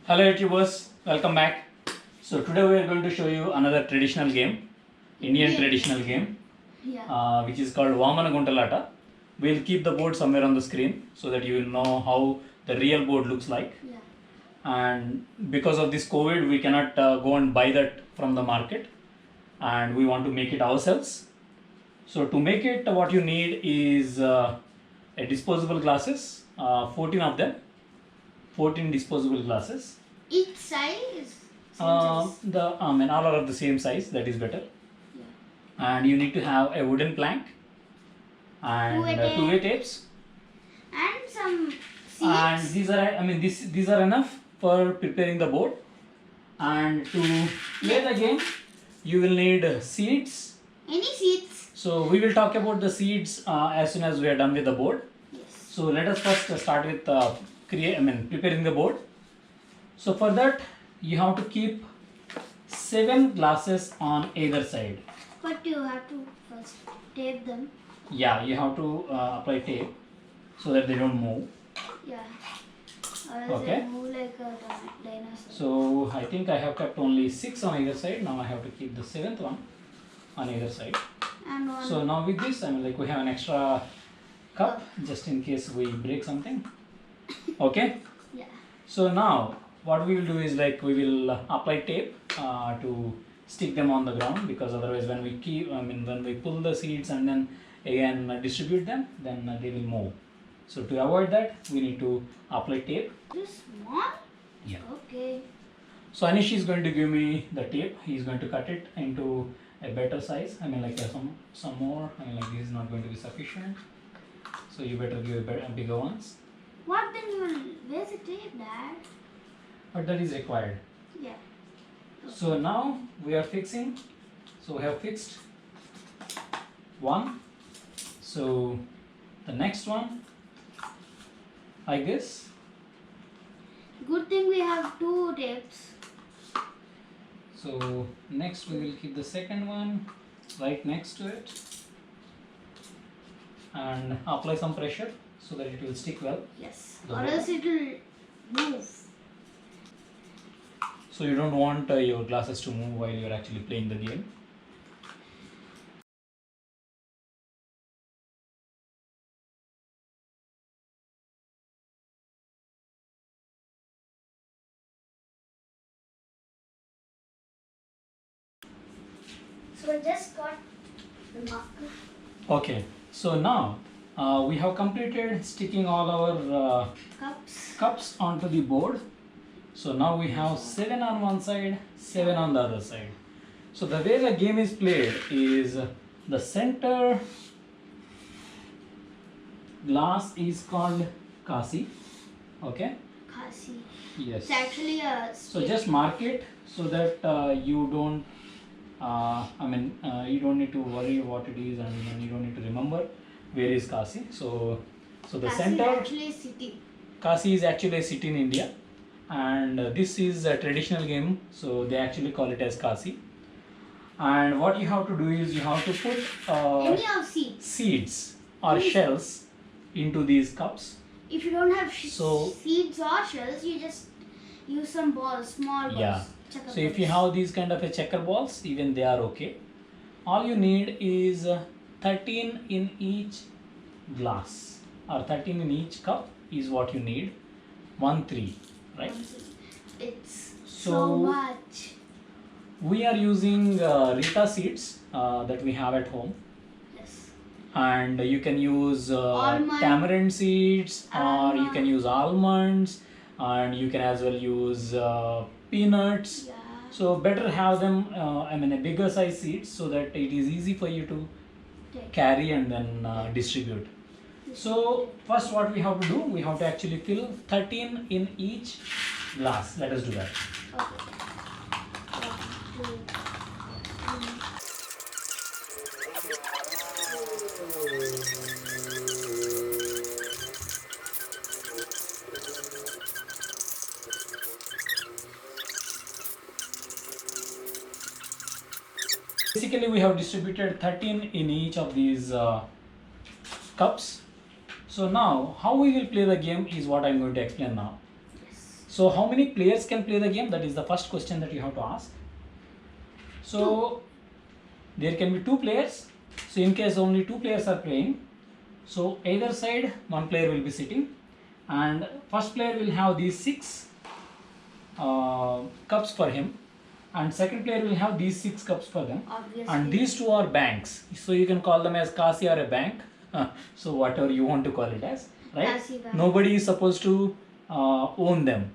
Hello YouTubers, welcome back. So today we are going to show you another traditional game, Indian traditional game, which is called Vamana Guntalata. We'll keep the board somewhere on the screen so that you will know how the real board looks like. And because of this COVID, we cannot go and buy that from the market, and we want to make it ourselves. So to make it, what you need is a disposable glasses, 14 of them, 14 disposable glasses. Each size? All are of the same size, that is better. And you need to have a wooden plank and two-way tapes. And some seeds. And these are enough for preparing the board. And to play the game, you will need seeds. Any seeds? So we will talk about the seeds as soon as we are done with the board. Yes. So let us first start with preparing the board. So for that, you have to keep 7 glasses on either side. But you have to first tape them. Yeah, you have to apply tape so that they don't move. Yeah. Or else Okay. they move like a dinosaur. So I think I have kept only 6 on either side. Now I have to keep the 7th one on either side. And one. So now with this, we have an extra cup just in case we break something. Okay. Yeah. So now what we will do is we will apply tape to stick them on the ground, because otherwise when we pull the seeds and then again distribute them, then they will move. So to avoid that, we need to apply tape. This one? Yeah. Okay. So Anish is going to give me the tape. He is going to cut it into a better size. Some more. This is not going to be sufficient. So you better give bigger ones. What then you will, where's the tape, Dad? But that is required. Yeah. So now we are fixing. So we have fixed one. So the next one, I guess. Good thing we have 2 tapes. So next we will keep the second one right next to it and apply some pressure so that it will stick well. Yes. The Or board. else it will move. So you don't want your glasses to move while you are actually playing the game. So I just got the marker. Okay, so now we have completed sticking all our cups onto the board. So now we have 7 on one side, 7 on the other side. So the way the game is played is the center glass is called Kasi. Okay? Kasi. Yes. It's actually a So just mark it so that you don't you don't need to worry what it is, and you don't need to remember where is Kasi. So the Kasi center is actually a city. Kasi is actually a city in India, and this is a traditional game, so they actually call it as Kasi. And what you have to do is you have to put Any of seeds. seeds or shells into these cups. If you don't have So- seeds or shells, you just use some balls, small balls. Yeah. checker So if you balls. have these kind of a checker balls, even they are okay. All you need is 13 in each glass, or 13 in each cup is what you need. 1 3, right? It's so So- much. We are using Rita seeds that we have at home, Yes. and you can use Almond. tamarind seeds, or you Almond. can use almonds, and you can as well use peanuts. Yeah. So better have them a bigger size seeds so that it is easy for you to Take. carry and then distribute. So first what we have to do, we have to actually fill 13 in each glass. Let us do that. Okay. 1, 2, 3. Basically we have distributed 13 in each of these cups. So now how we will play the game is what I am going to explain now. Yes. So how many players can play the game? That is the first question that you have to ask. So there can be 2 players. So in case only 2 players are playing, so either side one player will be sitting, and first player will have these 6 cups for him, and second player will have these 6 cups for them. Obviously. And these 2 are banks, so you can call them as Kasi or a bank. So whatever you want to call it as, right? Kasi bank. Nobody is supposed to own them.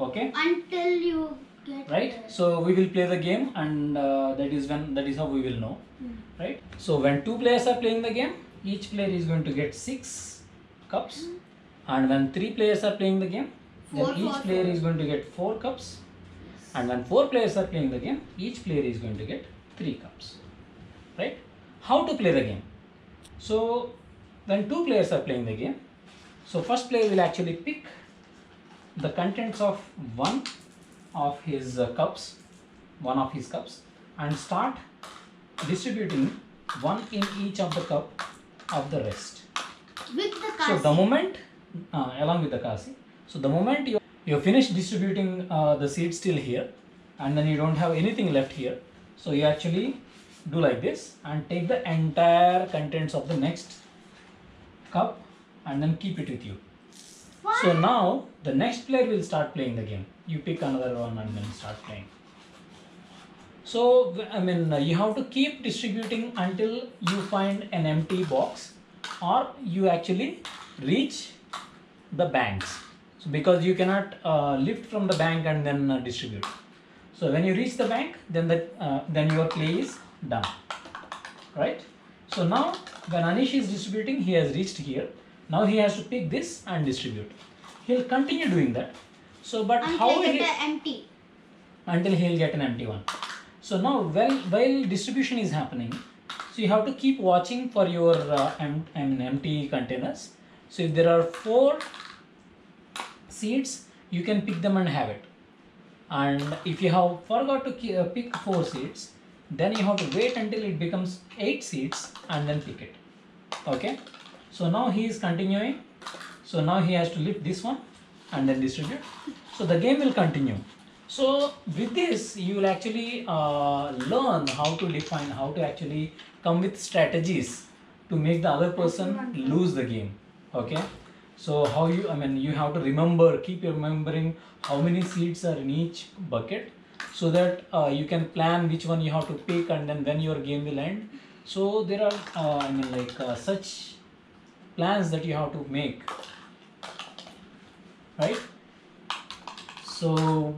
Okay. Until you get Right. So we will play the game, and that is how we will know. Right. So when 2 players are playing the game, each player is going to get 6 cups, and when 3 players are playing the game, then Four, each four, player four. is going to get 4 cups, and when 4 players are playing the game, each player is going to get 3 cups. Right. How to play the game? So when 2 players are playing the game, so first player will actually pick the contents of one of his cups, and start distributing one in each of the cup of the rest. with the So Kasi. the moment, along with the Kasi, so the moment you finish distributing the seeds till here, and then you don't have anything left here, so you actually do like this and take the entire contents of the next cup and then keep it with you. So now the next player will start playing the game. You pick another one and then start playing. So I mean, you have to keep distributing until you find an empty box, or you actually reach the banks. So because you cannot lift from the bank and then distribute. So when you reach the bank, then your play is done. Right? So now when Anish is distributing, he has reached here. Now he has to pick this and distribute. He'll continue doing that. So but how Until will get he, empty. until he'll get an empty one. So now while distribution is happening, so you have to keep watching for your empty containers. So if there are 4 seeds, you can pick them and have it. And if you have forgot to pick 4 seeds, then you have to wait until it becomes 8 seeds and then pick it. Okay. So now he is continuing. So now he has to lift this one and then distribute. So the game will continue. So with this, you will actually learn how to define, how to actually come with strategies to make the other person lose the game. Okay. So how you have to keep remembering how many seeds are in each bucket, so that you can plan which one you have to pick and then when your game will end. So there are such plans that you have to make, right? So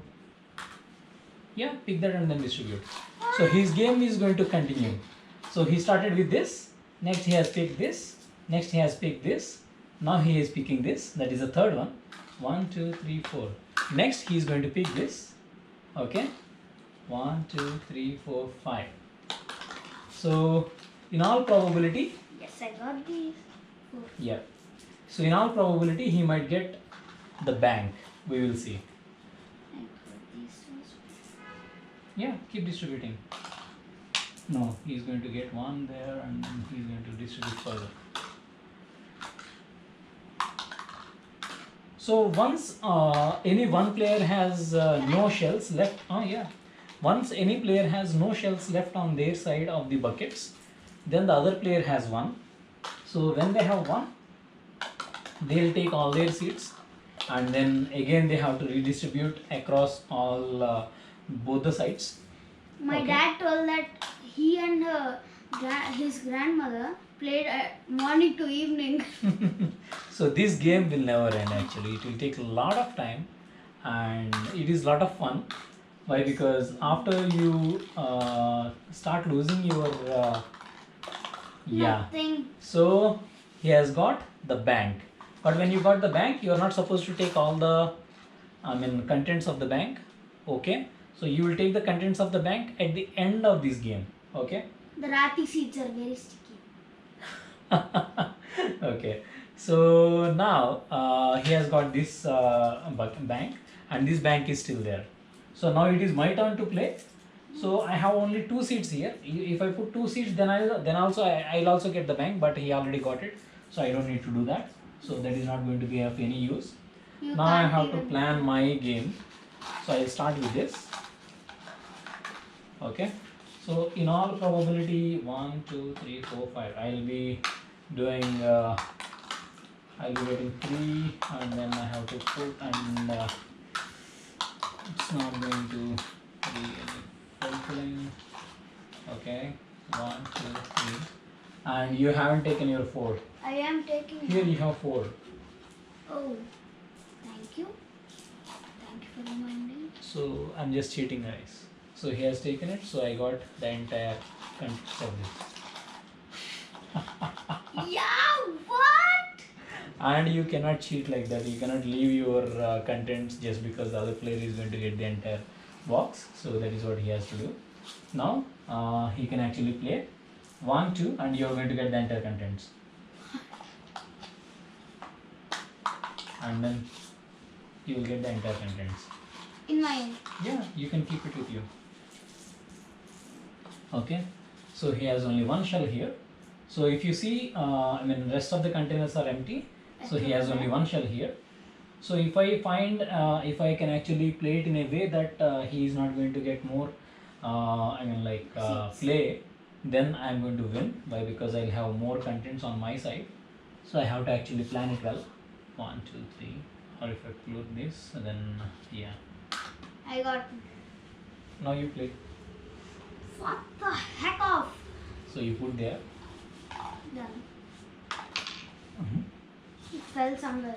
yeah, pick that and then distribute. So his game is going to continue. So he started with this, next he has picked this, next he has picked this, now he is picking this, that is the third one. 1, 2, 3, 4. Next he is going to pick this. Okay, 1, 2, 3, 4, 5. So in all probability, Yes, I got these. yeah. So in all probability, he might get the bank. We will see. I got these ones. Yeah, keep distributing. No, he's going to get one there and then he's going to distribute further. So once any one player has no shells left, once any player has no shells left on their side of the buckets, then the other player has one. So when they have one, they'll take all their seeds, and then again they have to redistribute across all both the sides. My Okay. dad told that he and his grandmother played morning to evening. So this game will never end actually. It will take a lot of time and it is a lot of fun. Why? Because after you start losing your Nothing. So he has got the bank. But when you got the bank, you are not supposed to take all the contents of the bank. Okay. So you will take the contents of the bank at the end of this game. Okay. The Rati seeds are very sticky. Okay. So now he has got this bank, and this bank is still there. So now it is my turn to play. So I have only 2 seats here. If I put 2 seats, then I'll also get the bank, but he already got it, so I don't need to do that. So that is not going to be of any use. You Now I can't have to even- plan my game. So I'll start with this. Okay. So in all probability, 1, 2, 3, 4, 5. I'll be doing. I'll be getting 3, and then I have to put, and it's not going to be any fulfilling. Okay. 1, 2, 3, and you haven't taken your 4. I am taking. Here you have 4. Oh, thank you. Thank you for reminding. So I'm just cheating, guys. So he has taken it, so I got the entire contents of this. Yeah, what? And you cannot cheat like that. You cannot leave your contents just because the other player is going to get the entire box. So that is what he has to do. Now he can actually play 1, 2, and you are going to get the entire contents. And then you will get the entire contents. In my. Yeah, you can keep it with you. Okay, so he has only one shell here. So if you see, I mean, rest of the containers are empty. So he has only one shell here. So if I find, if I can actually play it in a way that he is not going to get more, I mean, like play, then I'm going to win because I'll have more contents on my side. So I have to actually plan it well. 1, 2, 3, or if I include this, then yeah. I got. Now you play. What the heck off? So you put there. Done. Mhm. It fell somewhere.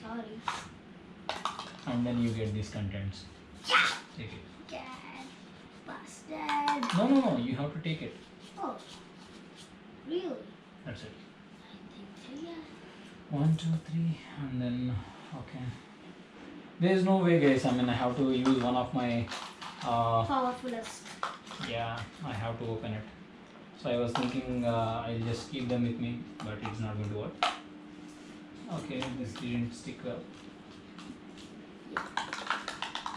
Sorry. And then you get these contents. Yeah. Take it. Get busted. No, you have to take it. Oh. Really? That's it. I think so, yeah. 1, 2, 3, and then okay. There is no way, guys. I mean, I have to use one of my. Powerfulest. Yeah, I have to open it. So I was thinking I'll just keep them with me, but it's not going to work. Okay, this didn't stick well.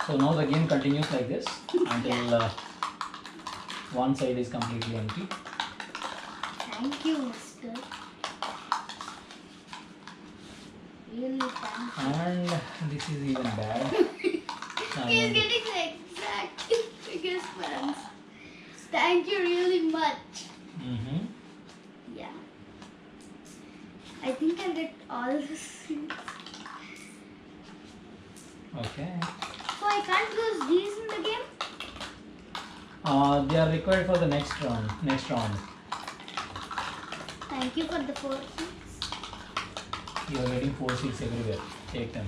So now the game continues like this until one side is completely empty. Thank you, mister. Really thank you. And this is even bad. He's getting the exact biggest ones. Thank you really much. Mm-hmm. Yeah. I think I'll get all the seeds. Okay. So I can't use these in the game? They are required for the next round. Thank you for the 4 seeds. You are getting 4 seeds everywhere. Take them.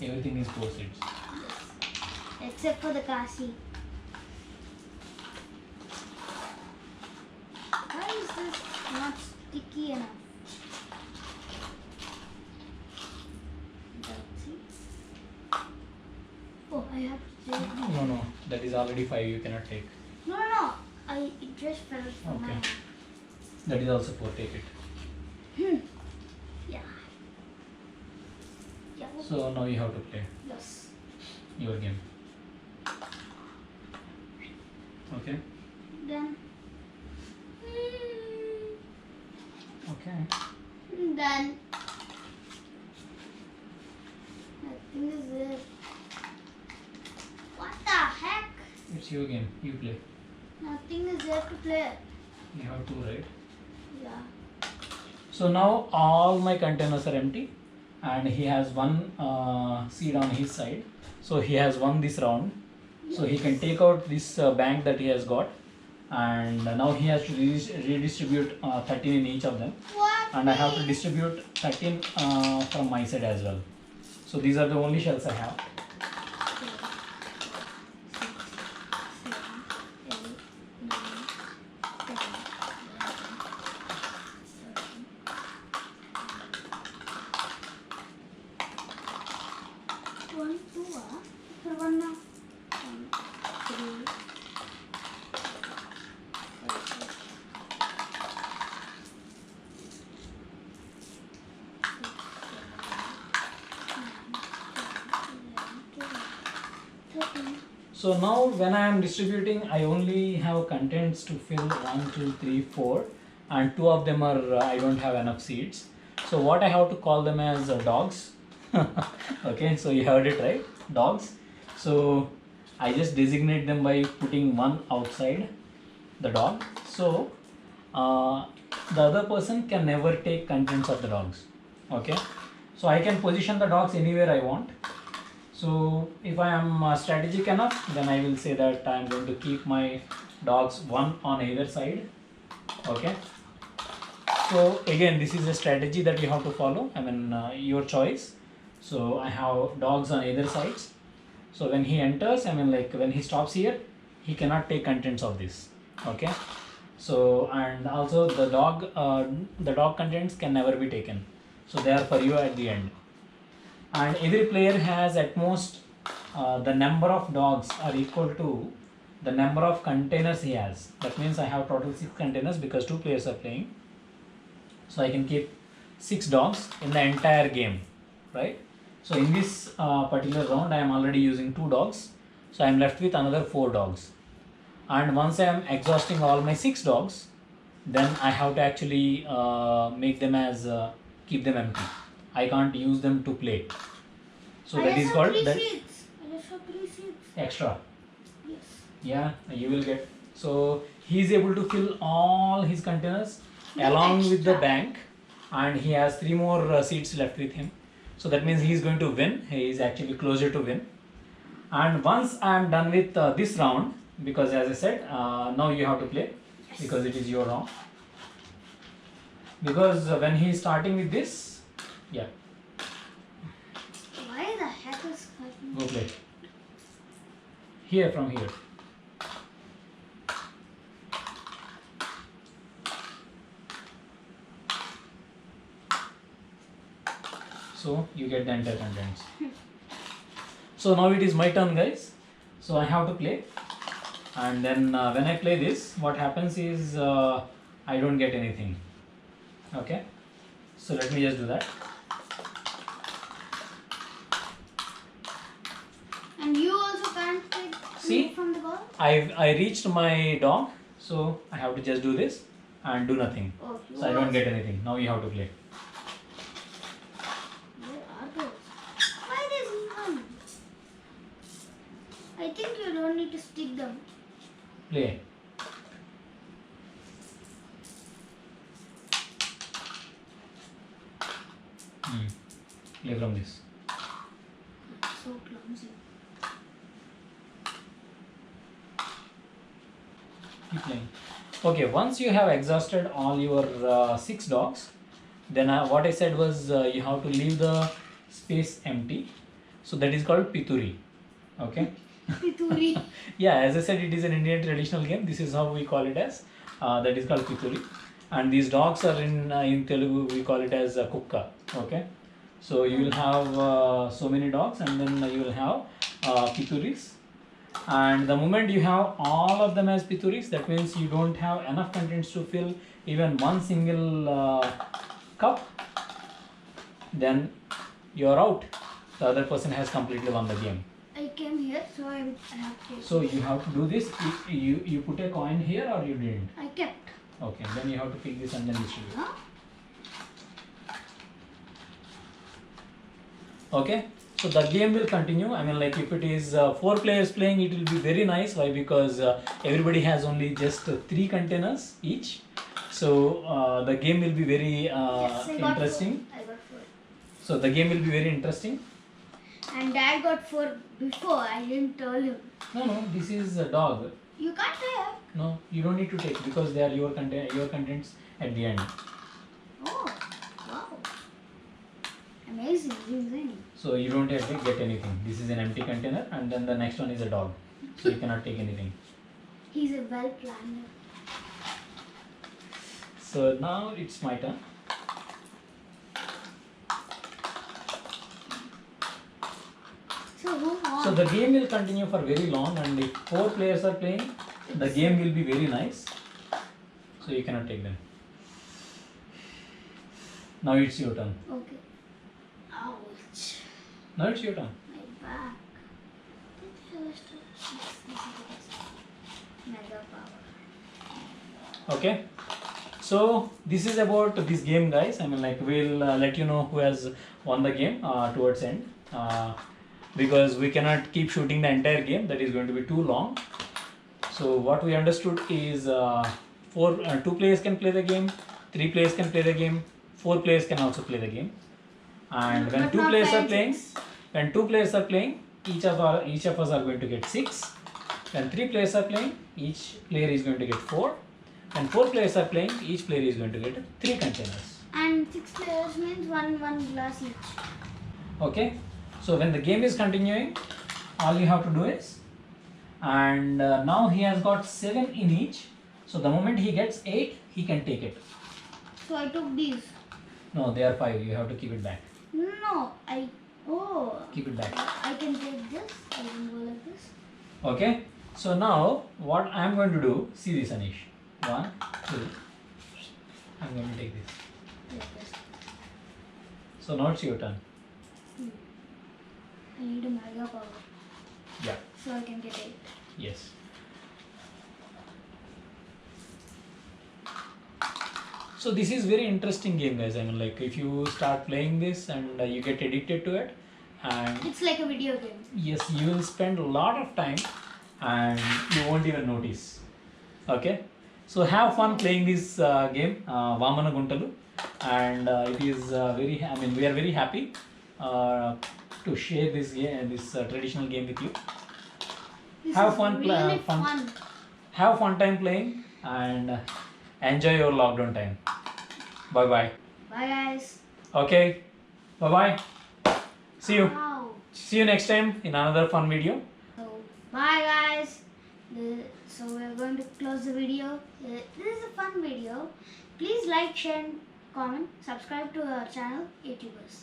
Everything is 4 seeds. Yes. Except for the Kasi. Why is this not sticky enough? That's it. Oh, I have to take. No, that is already 5. You cannot take. No. It just fell from my Okay. hand. That is also 4. Take it. Yeah. Yeah. So now you have to play Yes. your game. Okay. Done. Okay. Done. Nothing is there. What the heck? It's your game. You play. Nothing is there to play. You have to, right? Yeah. So now all my containers are empty, and he has one seed on his side. So he has won this round. So he can take out this bank that he has got, and now he has to redistribute 13 in each of them, What? and I have to distribute 13 from my side as well. So these are the only shells I have. 1, 2, for 1 now. 1, 3. So now when I am distributing, I only have contents to fill 1, 2, 3, 4, and 2 of them are I don't have enough seeds. So what I have to call them as dogs. Okay, so you heard it right, dogs. So I just designate them by putting one outside the dog. So the other person can never take contents of the dogs. Okay, so I can position the dogs anywhere I want. So if I am strategic enough, then I will say that I am going to keep my dogs one on either side. Okay, so again, this is a strategy that you have to follow. I mean, your choice. So I have dogs on either sides. So when he enters, I mean, like when he stops here, he cannot take contents of this. Okay. So and also the dog contents can never be taken. So they are for you at the end. And every player has at most the number of dogs are equal to the number of containers he has. That means I have total 6 containers because 2 players are playing. So I can keep 6 dogs in the entire game, right? So in this particular round I am already using 2 dogs, so I am left with another 4 dogs. And once I am exhausting all my 6 dogs, then I have to actually make them as keep them empty. I can't use them to play. So that is called that extra. Yes. Yeah, you will get. So he is able to fill all his containers No along with the extra. bank, and he has 3 more seats left with him. So that means he is going to win. He is actually closer to win. And once I am done with this round, because as I said, now you have to play because it is your round. Because when he is starting with this, yeah, Why the heck is cutting? go play. Here from here. So you get the entire contents. So now it is my turn, guys. So I have to play, and then when I play this, what happens is I don't get anything. Okay. So let me just do that. And you also can't take See? meat from the ball? I reached my dog, so I have to just do this and do nothing. Oh, you So I don't also- get anything. Now you have to play. Where are those? Why there's none? I think you don't need to stick them. Play. Play from this. So clumsy. Keep playing. Okay, once you have exhausted all your 6 dogs, then what I said was you have to leave the space empty. So that is called Pituri. Okay. Pituri. Yeah, as I said, it is an Indian traditional game. This is how we call it as. That is called Pituri. And these dogs are in Telugu we call it as Kukka. Okay. So you will have so many dogs, and then you will have Pituris. And the moment you have all of them as Pituris, that means you don't have enough contents to fill even one single cup, then you are out. The other person has completely won the game. I came here, so I have to. So you have to do this. You put a coin here or you didn't? I kept. Okay, then you have to pick this and then distribute. Huh? Okay, so the game will continue. I mean, like if it is 4 players playing, it will be very nice. Why? Because everybody has only just 3 containers each. So the game will be very Yes, I got interesting. 4. I got 4. So the game will be very interesting. And Dad got 4 before. I didn't tell him. No, this is a dog. You can't have. No, you don't need to take because they are your contents at the end. Oh, wow. Amazing, amazing. So you don't have to get anything. This is an empty container, and then the next one is a dog. So you cannot take anything. He's a well planner. So now it's my turn. So who won? So the game will continue for very long, and if 4 players are playing, the game will be very nice. So you cannot take them. Now it's your turn. Okay. Ouch. Now it's your turn. My back. Mega power. Okay. So this is about this game, guys. I mean, like, we'll let you know who has won the game towards end, because we cannot keep shooting the entire game. That is going to be too long. So what we understood is two players can play the game, 3 players can play the game, 4 players can also play the game. And when But two not players are five, playing, six. when 2 players are playing, each of us are going to get 6. When 3 players are playing, each player is going to get 4. When 4 players are playing, each player is going to get 3 containers. And 6 players means one glass each. Okay, so when the game is continuing, all you have to do is, and now he has got 7 in each. So the moment he gets 8, he can take it. So I took these. No, they are 5. You have to keep it back. No, Keep it back. I can take this. I can go like this. Okay. So now what I am going to do? See this, Anish. 1, 2. I'm going to take this. Like this. So now it's your turn. I need a mega power. Yeah. So I can get 8. Yes. So this is very interesting game, guys. I mean, like, if you start playing this and you get addicted to it, and It's like a video game. yes, you will spend a lot of time and you won't even notice. Okay, so have fun playing this game, Vamana Guntalu, and it is I mean, we are very happy to share this game, this traditional game with you. This Have is fun, really fun. fun. Have fun time playing and enjoy your lockdown time. Bye bye. Bye guys. Okay, bye bye. See you. Wow. See you next time in another fun video. So bye guys. So we're going to close the video. This is a fun video. Please like, share, and comment. Subscribe to our channel, YouTubers.